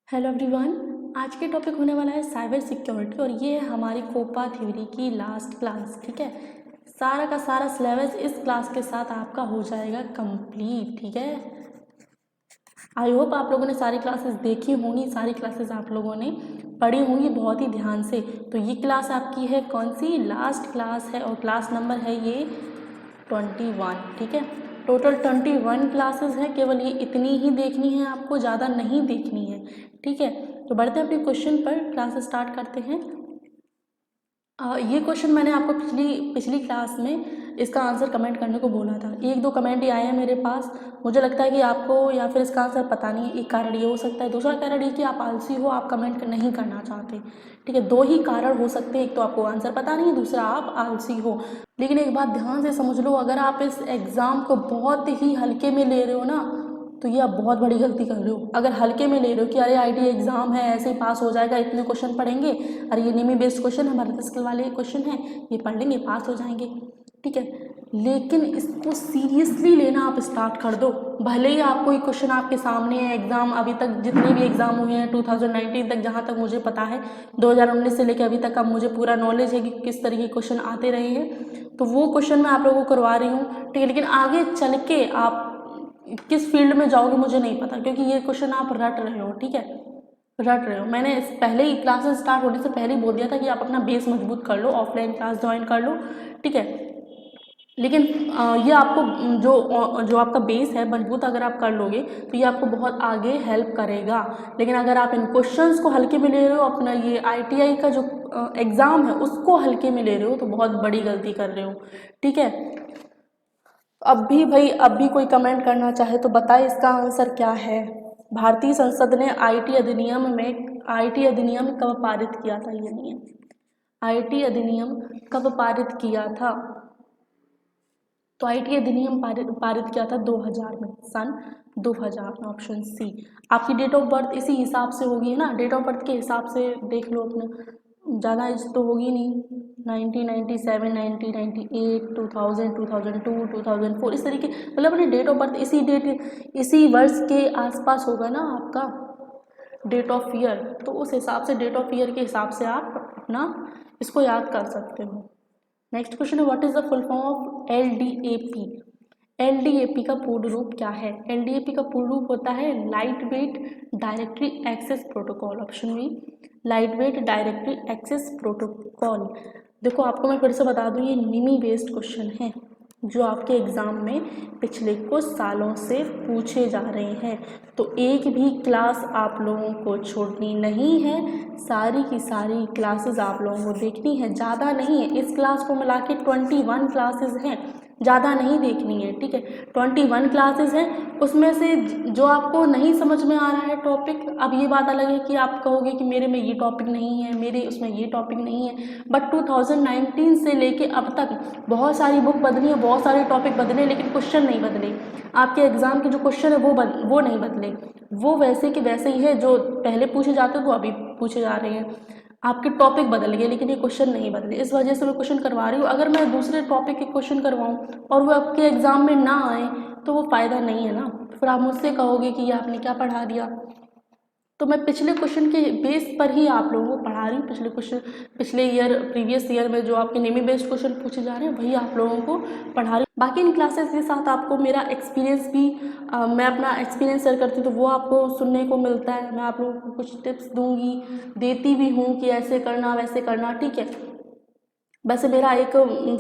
Hello everyone. आज के topic होने वाला है साइबर सिक्योरिटी और ये है हमारी कोपा थ्योरी की लास्ट क्लास। ठीक है, सारा का सारा सिलेबस इस क्लास के साथ आपका हो जाएगा कंप्लीट। ठीक है, आई होप आप लोगों ने सारी क्लासेस देखी होंगी, सारी क्लासेस आप लोगों ने पढ़ी होंगी बहुत ही ध्यान से। तो ये क्लास आपकी है कौन सी, लास्ट क्लास है और क्लास नंबर है ये 21। ठीक है, टोटल 21 क्लासेस हैं, केवल ये इतनी ही देखनी है आपको, ज़्यादा नहीं देखनी है। ठीक है, तो बढ़ते हैं अपने क्वेश्चन पर, क्लास स्टार्ट करते हैं। ये क्वेश्चन मैंने आपको पिछली क्लास में इसका आंसर कमेंट करने को बोला था। एक दो कमेंट ही आए हैं मेरे पास, मुझे लगता है कि आपको या फिर इसका आंसर पता नहीं है। एक कारण ये हो सकता है, दूसरा कारण ये कि आप आलसी हो, आप कमेंट नहीं करना चाहते। ठीक है, दो ही कारण हो सकते हैं, एक तो आपको आंसर पता नहीं है, दूसरा आप आलसी हो। लेकिन एक बात ध्यान से समझ लो, अगर आप इस एग्ज़ाम को बहुत ही हल्के में ले रहे हो ना, तो ये आप बहुत बड़ी गलती कर रहे हो। अगर हल्के में ले रहे हो कि अरे आईटी एग्जाम है, ऐसे ही पास हो जाएगा, इतने क्वेश्चन पढ़ेंगे, अरे ये निमी बेस्ड क्वेश्चन है, भारत स्किल वाले क्वेश्चन हैं, ये पढ़ लेंगे पास हो जाएंगे। ठीक है, लेकिन इसको सीरियसली लेना आप स्टार्ट कर दो। भले ही आपको ये क्वेश्चन आपके सामने है, एग्जाम अभी तक जितने भी एग्जाम हुए हैं 2019 तक, जहाँ तक मुझे पता है 2019 से लेकर अभी तक, अब मुझे पूरा नॉलेज है कि किस तरह के क्वेश्चन आते रहे हैं, तो वो क्वेश्चन मैं आप लोगों को करवा रही हूँ। ठीक है, लेकिन आगे चल के आप किस फील्ड में जाओगे मुझे नहीं पता, क्योंकि ये क्वेश्चन आप रट रहे हो। ठीक है, रट रहे हो। मैंने इस पहले ही क्लासेस स्टार्ट होने से पहले ही बोल दिया था कि आप अपना बेस मजबूत कर लो, ऑफलाइन क्लास ज्वाइन कर लो। ठीक है, लेकिन ये आपको जो आपका बेस है मजबूत अगर आप कर लोगे तो ये आपको बहुत आगे हेल्प करेगा। लेकिन अगर आप इन क्वेश्चंस को हल्के में ले रहे हो, अपना ये आईटीआई का जो एग्ज़ाम है उसको हल्के में ले रहे हो, तो बहुत बड़ी गलती कर रहे हो। ठीक है, अब भी कोई कमेंट करना चाहे तो बताए इसका आंसर क्या है। भारतीय संसद ने आईटी अधिनियम कब पारित किया था, ये नहीं है। आईटी अधिनियम कब पारित किया था, तो आईटी अधिनियम पारित किया था 2000 में, सन 2000 में, ऑप्शन सी। आपकी डेट ऑफ बर्थ इसी हिसाब से होगी, है ना, डेट ऑफ बर्थ के हिसाब से देख लो अपने, ज़्यादा एज तो होगी नहीं। 1997, 1998, 2000, 2002, 2004, इस तरीके, मतलब अपनी डेट ऑफ बर्थ इसी वर्ष के आसपास होगा ना आपका डेट ऑफ ईयर, तो उस हिसाब से डेट ऑफ ईयर के हिसाब से आप अपना इसको याद कर सकते हो। नेक्स्ट क्वेश्चन है, what is the full form of LDAP. LDAP का पूर्ण रूप क्या है। एलडीएपी का पूर्ण रूप होता है lightweight directory access protocol, option B, lightweight directory access protocol. देखो आपको मैं फिर से बता दूं, ये निमी बेस्ड क्वेश्चन है जो आपके एग्ज़ाम में पिछले कुछ सालों से पूछे जा रहे हैं, तो एक भी क्लास आप लोगों को छोड़नी नहीं है, सारी की सारी क्लासेस आप लोगों को देखनी है। ज़्यादा नहीं है, इस क्लास को मिला के 21 क्लासेस हैं, ज़्यादा नहीं देखनी है। ठीक है, 21 क्लासेस हैं, उसमें से जो आपको नहीं समझ में आ रहा है टॉपिक, अब ये बात अलग है कि आप कहोगे कि मेरे में ये टॉपिक नहीं है, मेरे उसमें ये टॉपिक नहीं है, बट 2019 से लेके अब तक बहुत सारी बुक बदली है, बहुत सारे टॉपिक बदले, लेकिन क्वेश्चन नहीं बदले। आपके एग्ज़ाम के जो क्वेश्चन है वो नहीं बदले, वो वैसे कि वैसे ही है, जो पहले पूछे जाते वो अभी पूछे जा रहे हैं। आपके टॉपिक बदल गए लेकिन ये क्वेश्चन नहीं बदले, इस वजह से मैं क्वेश्चन करवा रही हूँ। अगर मैं दूसरे टॉपिक के क्वेश्चन करवाऊँ और वो आपके एग्ज़ाम में ना आए तो वो फ़ायदा नहीं है ना, फिर आप मुझसे कहोगे कि ये आपने क्या पढ़ा दिया। तो मैं पिछले क्वेश्चन के बेस पर ही आप लोगों को पढ़ा रही हूँ। प्रीवियस ईयर में जो आपके नेमी बेस्ड क्वेश्चन पूछे जा रहे हैं वही आप लोगों को पढ़ा रही हूँ। बाकी इन क्लासेस के साथ आपको मेरा एक्सपीरियंस भी, मैं अपना एक्सपीरियंस शेयर करती हूँ तो वो आपको सुनने को मिलता है। मैं आप लोगों को कुछ टिप्स दूंगी, देती भी हूँ कि ऐसे करना वैसे करना। ठीक है, वैसे मेरा एक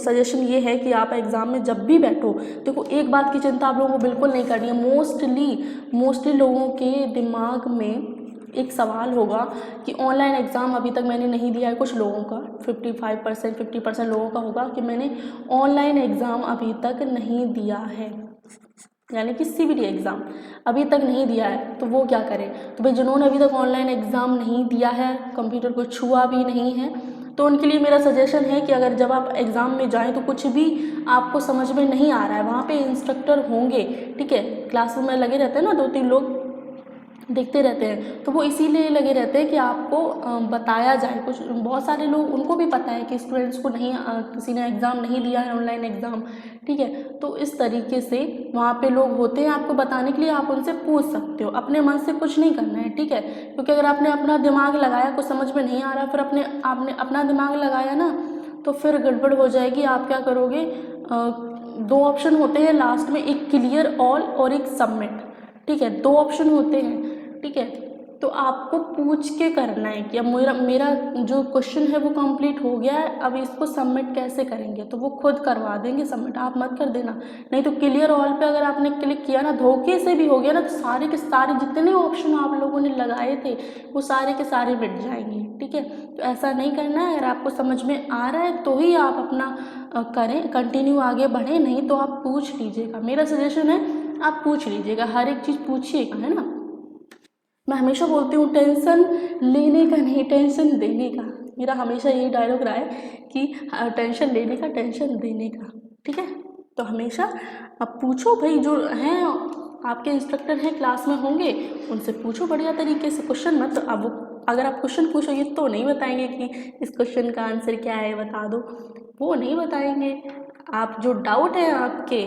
सजेशन ये है कि आप एग्ज़ाम में जब भी बैठो, देखो एक बात की चिंता आप लोगों को बिल्कुल नहीं करनी है। मोस्टली लोगों के दिमाग में एक सवाल होगा कि ऑनलाइन एग्ज़ाम अभी तक मैंने नहीं दिया है। कुछ लोगों का 50% लोगों का होगा कि मैंने ऑनलाइन एग्ज़ाम अभी तक नहीं दिया है, यानी कि सीबीटी एग्ज़ाम अभी तक नहीं दिया है, तो वो क्या करें। तो भाई जिन्होंने अभी तक ऑनलाइन एग्ज़ाम नहीं दिया है, कंप्यूटर को छुआ भी नहीं है, तो उनके लिए मेरा सजेशन है कि अगर जब आप एग्ज़ाम में जाएं तो कुछ भी आपको समझ में नहीं आ रहा है, वहाँ पे इंस्ट्रक्टर होंगे। ठीक है, क्लासेस में लगे रहते हैं ना 2-3 लोग, देखते रहते हैं, तो वो इसीलिए लगे रहते हैं कि आपको बताया जाए। कुछ बहुत सारे लोग, उनको भी पता है कि स्टूडेंट्स को नहीं किसी ने एग्ज़ाम नहीं दिया है, ऑनलाइन एग्ज़ाम, ठीक है, तो इस तरीके से वहाँ पे लोग होते हैं आपको बताने के लिए, आप उनसे पूछ सकते हो। अपने मन से कुछ नहीं करना है, ठीक है, क्योंकि अगर आपने अपना दिमाग लगाया, कुछ समझ में नहीं आ रहा, फिर आपने अपना दिमाग लगाया ना, तो फिर गड़बड़ हो जाएगी। आप क्या करोगे, दो ऑप्शन होते हैं लास्ट में, एक क्लियर ऑल और एक सबमिट, ठीक है, दो ऑप्शन होते हैं, ठीक है, तो आपको पूछ के करना है कि अब मेरा जो क्वेश्चन है वो कंप्लीट हो गया है, अब इसको सबमिट कैसे करेंगे, तो वो खुद करवा देंगे सबमिट, आप मत कर देना। नहीं तो क्लियर ऑल पे अगर आपने क्लिक किया ना, धोखे से भी हो गया ना, तो सारे के सारे जितने ऑप्शन आप लोगों ने लगाए थे वो सारे के सारे मिट जाएंगे, ठीक है। तो ऐसा नहीं करना है। अगर आपको समझ में आ रहा है तो ही आप अपना करें, कंटिन्यू आगे बढ़ें, नहीं तो आप पूछ लीजिएगा। मेरा सजेशन है आप पूछ लीजिएगा, हर एक चीज़ पूछिएगा, है ना। मैं हमेशा बोलती हूँ टेंशन लेने का नहीं, टेंशन देने का। मेरा हमेशा यही डायलॉग रहा है कि टेंशन लेने का, टेंशन देने का, ठीक है। तो हमेशा अब पूछो भाई, जो हैं आपके इंस्ट्रक्टर हैं क्लास में होंगे, उनसे पूछो बढ़िया तरीके से क्वेश्चन। मत अब अगर आप क्वेश्चन पूछोगे तो नहीं बताएंगे कि इस क्वेश्चन का आंसर क्या है बता दो, वो नहीं बताएंगे। आप जो डाउट है आपके,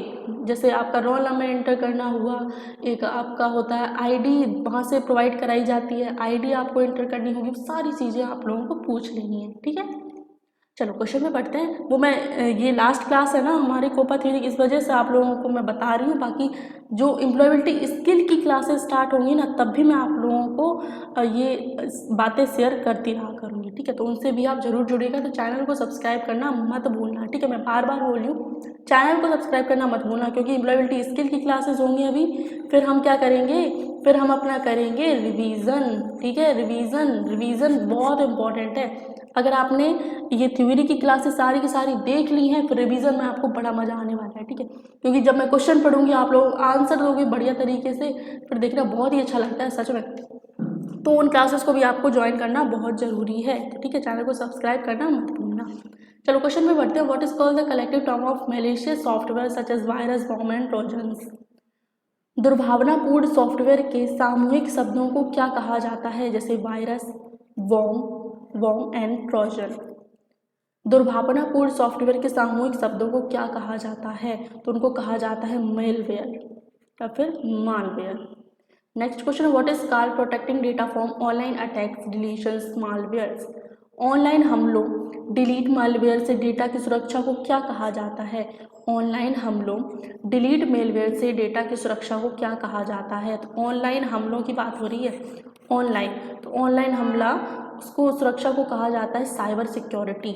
जैसे आपका रोल नंबर एंटर करना हुआ, एक आपका होता है आईडी, वहाँ से प्रोवाइड कराई जाती है, आईडी आपको एंटर करनी होगी, सारी चीज़ें आप लोगों को पूछ लेनी है, ठीक है। चलो क्वेश्चन में पढ़ते हैं। वो मैं ये लास्ट क्लास है ना हमारी कोपा थ्योरी, इस वजह से आप लोगों को मैं बता रही हूँ। बाकी जो एम्प्लॉयबिलिटी स्किल की क्लासेस स्टार्ट होंगी ना, तब भी मैं आप लोगों को ये बातें शेयर करती रहा करूँगी, ठीक है। तो उनसे भी आप जरूर जुड़िएगा। तो चैनल को सब्सक्राइब करना मत भूलना, ठीक है। मैं बार बार बोल रही हूँ, चैनल को सब्सक्राइब करना मत भूलना, क्योंकि एम्प्लॉयबिलिटी स्किल की क्लासेस होंगी अभी। फिर हम क्या करेंगे, फिर हम अपना करेंगे रिवीजन, ठीक है। रिवीजन बहुत इंपॉर्टेंट है। अगर आपने ये थ्योरी की क्लासेस सारी की सारी देख ली हैं, फिर रिवीजन में आपको बड़ा मजा आने वाला है, ठीक है। क्योंकि जब मैं क्वेश्चन पढ़ूंगी, आप लोग आंसर दोगे बढ़िया तरीके से, फिर देखना बहुत ही अच्छा लगता है सच में। तो उन क्लासेस को भी आपको ज्वाइन करना बहुत ज़रूरी है, तो ठीक है। चैनल को सब्सक्राइब करना मत भूलना। चलो क्वेश्चन में बढ़ते हैं। What is called the collective term of malicious software such as virus, bomb and trojans. दुर्भावनापूर्ण सॉफ्टवेयर के सामूहिक शब्दों को क्या कहा जाता है, जैसे वायरस, वॉर्म एंड ट्रोजन। दुर्भावनापूर्ण सॉफ्टवेयर के सामूहिक शब्दों को क्या कहा जाता है, तो उनको कहा जाता है मेलवेयर या फिर malware. Next question, what is called protecting data from online attacks, deletions, malwares. Online हमलों, डिलीट, मालवेयर से डेटा की सुरक्षा को क्या कहा जाता है। ऑनलाइन हमलों, डिलीट, मेलवेयर से डेटा की सुरक्षा को क्या कहा जाता है। तो ऑनलाइन हमलों की बात हो रही है, ऑनलाइन, तो ऑनलाइन हमला, उसको सुरक्षा को कहा जाता है साइबर सिक्योरिटी।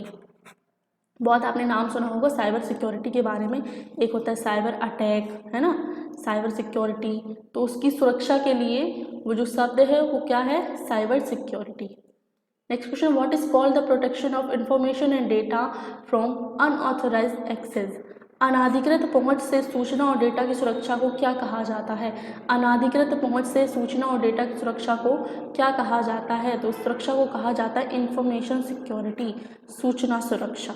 बहुत आपने नाम सुना होगा साइबर सिक्योरिटी के बारे में, एक होता है साइबर अटैक, है ना, साइबर सिक्योरिटी, तो उसकी सुरक्षा के लिए वो जो शब्द है वो क्या है, cyber security. Next question, what is called the protection of information and data from unauthorised access. अनाधिकृत पहुंच से सूचना और डेटा की सुरक्षा को क्या कहा जाता है। अनाधिकृत पहुंच से सूचना और डेटा की सुरक्षा को क्या कहा जाता है, तो सुरक्षा को कहा जाता है इंफॉर्मेशन सिक्योरिटी, सूचना सुरक्षा।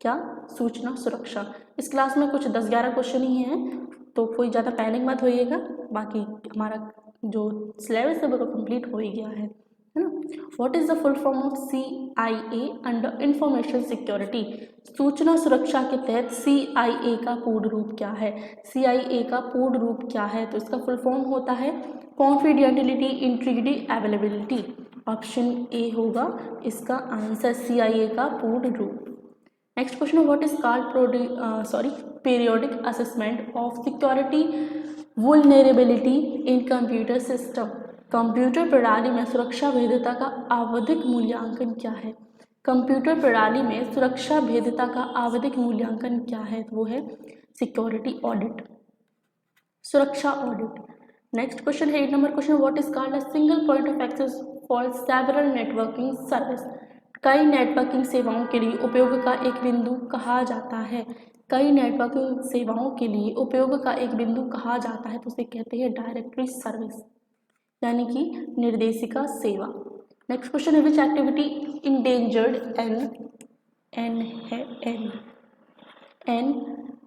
क्या, सूचना सुरक्षा। इस क्लास में कुछ 10-11 क्वेश्चन ही हैं, तो कोई ज़्यादा पैनिक मत होइएगा। बाकी हमारा जो सिलेबस है वो कंप्लीट हो ही गया है ना। What is the full form of CIA under information security. सूचना सुरक्षा के तहत CIA का पूर्ण रूप क्या है। CIA का पूर्ण रूप क्या है, तो इसका फुल फॉर्म होता है confidentiality, integrity, availability. Option A होगा इसका आंसर, CIA का पूर्ण रूप। Next question, what is called periodic assessment of security vulnerability in computer system. Computer प्रणाली में सुरक्षा भेद्यता का आवधिक मूल्यांकन क्या है। कंप्यूटर प्रणाली में सुरक्षा भेद्यता का आवधिक मूल्यांकन क्या है, तो वो है सिक्योरिटी ऑडिट, सुरक्षा ऑडिट। नेक्स्ट क्वेश्चन है 8 number question, what is called a single point of access for several networking service. कई नेटवर्किंग सेवाओं के लिए उपयोग का एक बिंदु कहा जाता है। कई नेटवर्किंग सेवाओं के लिए उपयोग का एक बिंदु कहा जाता है, तो उसे कहते हैं डायरेक्टरी सर्विस, यानी कि निर्देशिका सेवा। नेक्स्ट क्वेश्चन है, which activity endangered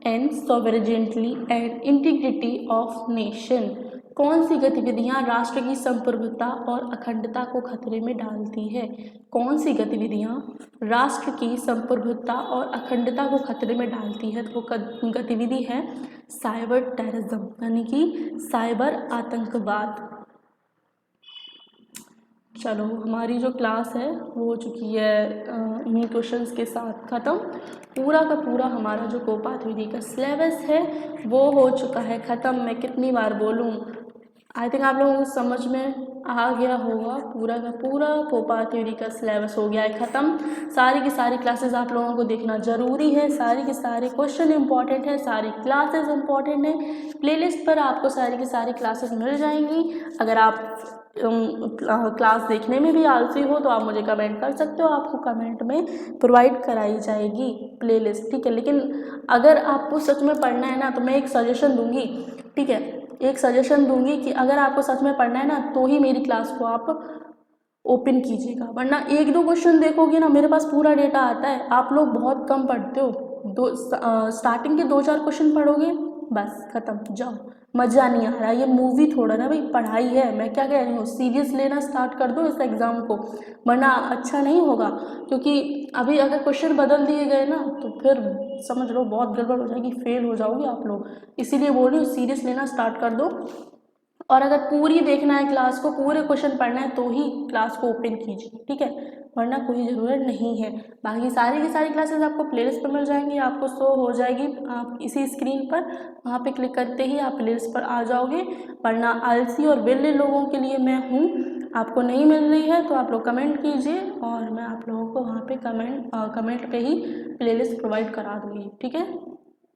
an sovereignty and integrity of nation. कौन सी गतिविधियां राष्ट्र की संप्रभुता और अखंडता को खतरे में डालती है? कौन सी गतिविधियां राष्ट्र की संप्रभुता और अखंडता को खतरे में डालती है? तो वो गतिविधि है साइबर टेररिज्म, यानी कि साइबर आतंकवाद। चलो, हमारी जो क्लास है वो हो चुकी है इन्हीं क्वेश्चंस के साथ ख़त्म। पूरा का पूरा हमारा जो कोपात विधि का सिलेबस है वो हो चुका है ख़त्म। मैं कितनी बार बोलूँ, आई थिंक आप लोगों को समझ में आ गया होगा। पूरा का पूरा कोपात थ्योरी का सिलेबस हो गया है ख़त्म। सारी की सारी क्लासेस आप लोगों को देखना ज़रूरी है, सारी के सारे क्वेश्चन इंपॉर्टेंट है, सारी क्लासेस इंपॉर्टेंट है। प्लेलिस्ट पर आपको सारी की सारी क्लासेस मिल जाएंगी। अगर आप क्लास देखने में भी आलसी हो तो आप मुझे कमेंट कर सकते हो, आपको कमेंट में प्रोवाइड कराई जाएगी प्लेलिस्ट, ठीक है। लेकिन अगर आपको सच में पढ़ना है ना तो मैं एक सजेशन दूंगी, ठीक है, एक सजेशन दूंगी कि अगर आपको सच में पढ़ना है ना तो ही मेरी क्लास को आप ओपन कीजिएगा, वरना एक दो क्वेश्चन देखोगे ना, मेरे पास पूरा डेटा आता है। आप लोग बहुत कम पढ़ते हो, स्टार्टिंग के 2-4 क्वेश्चन पढ़ोगे बस ख़त्म, जाओ, मज़ा नहीं आ रहा। ये मूवी थोड़ा ना भाई, पढ़ाई है। मैं क्या कह रही हूँ, सीरियस लेना स्टार्ट कर दो इस एग्ज़ाम को, वरना अच्छा नहीं होगा। क्योंकि अभी अगर क्वेश्चन बदल दिए गए ना तो फिर समझ लो बहुत गड़बड़ हो जाएगी, फेल हो जाओगे आप लोग। इसीलिए बोल रही हूँ सीरियस लेना स्टार्ट कर दो। और अगर पूरी देखना है क्लास को, पूरे क्वेश्चन पढ़ना है तो ही क्लास को ओपन कीजिए, ठीक है, वरना कोई ज़रूरत नहीं है। बाकी सारी की सारी क्लासेस आपको प्लेलिस्ट पर मिल जाएंगी, आपको शो हो जाएगी आप इसी स्क्रीन पर, वहाँ पे क्लिक करते ही आप प्लेलिस्ट पर आ जाओगे। वरना आलसी और वेले लोगों के लिए मैं हूँ, आपको नहीं मिल रही है तो आप लोग कमेंट कीजिए और मैं आप लोगों को वहाँ पे कमेंट पे ही प्लेलिस्ट प्रोवाइड करा दूँगी, ठीक है।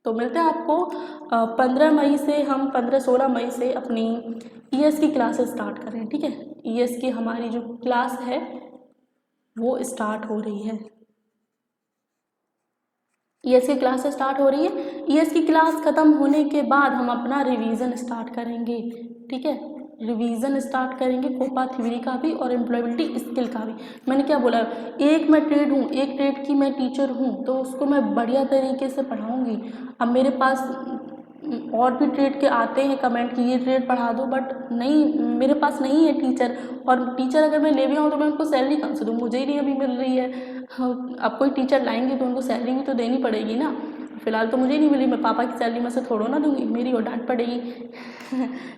तो मिलते हैं आपको 15 मई से, हम 15-16 मई से अपनी ईएस की क्लासेस स्टार्ट कर रहे हैं, ठीक है। ईएस की हमारी जो क्लास है वो स्टार्ट हो रही है, ईएस की क्लास स्टार्ट हो रही है। ईएस की क्लास ख़त्म होने के बाद हम अपना रिवीजन स्टार्ट करेंगे, ठीक है, रिवीजन स्टार्ट करेंगे कोपात थ्योरी का भी और एम्प्लॉयबिलिटी स्किल का भी। मैंने क्या बोला, एक मैं ट्रेड हूँ, एक ट्रेड की मैं टीचर हूँ, तो उसको मैं बढ़िया तरीके से पढ़ाऊँगी। अब मेरे पास और भी ट्रेड के आते हैं कमेंट कि ये ट्रेड पढ़ा दो, बट नहीं, मेरे पास नहीं है टीचर, और टीचर अगर मैं ले भी आऊँ तो मैं उनको सैलरी कहाँ से दूँ, मुझे ही नहीं अभी मिल रही है। अब कोई टीचर लाएंगे तो उनको सैलरी भी तो देनी पड़ेगी ना। फिलहाल तो मुझे ही नहीं मिली, मैं पापा की सैलरी में से थोड़ा ना दूंगी, मेरी और डांट पड़ेगी।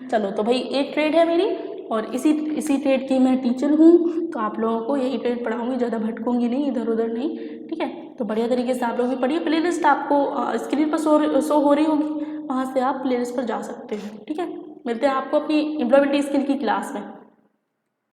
चलो, तो भाई एक ट्रेड है मेरी और इसी ट्रेड की मैं टीचर हूँ, तो आप लोगों को यही ट्रेड पढ़ाऊँगी, ज़्यादा भटकूँगी नहीं इधर उधर नहीं, ठीक है। तो बढ़िया तरीके से आप लोग भी पढ़िए। प्लेलिस्ट आपको स्क्रीन पर शो हो रही होगी, वहाँ से आप प्लेलिस्ट पर जा सकते हो, ठीक है। मिलते हैं आपको अपनी एम्प्लॉयबिलिटी स्किल की क्लास में।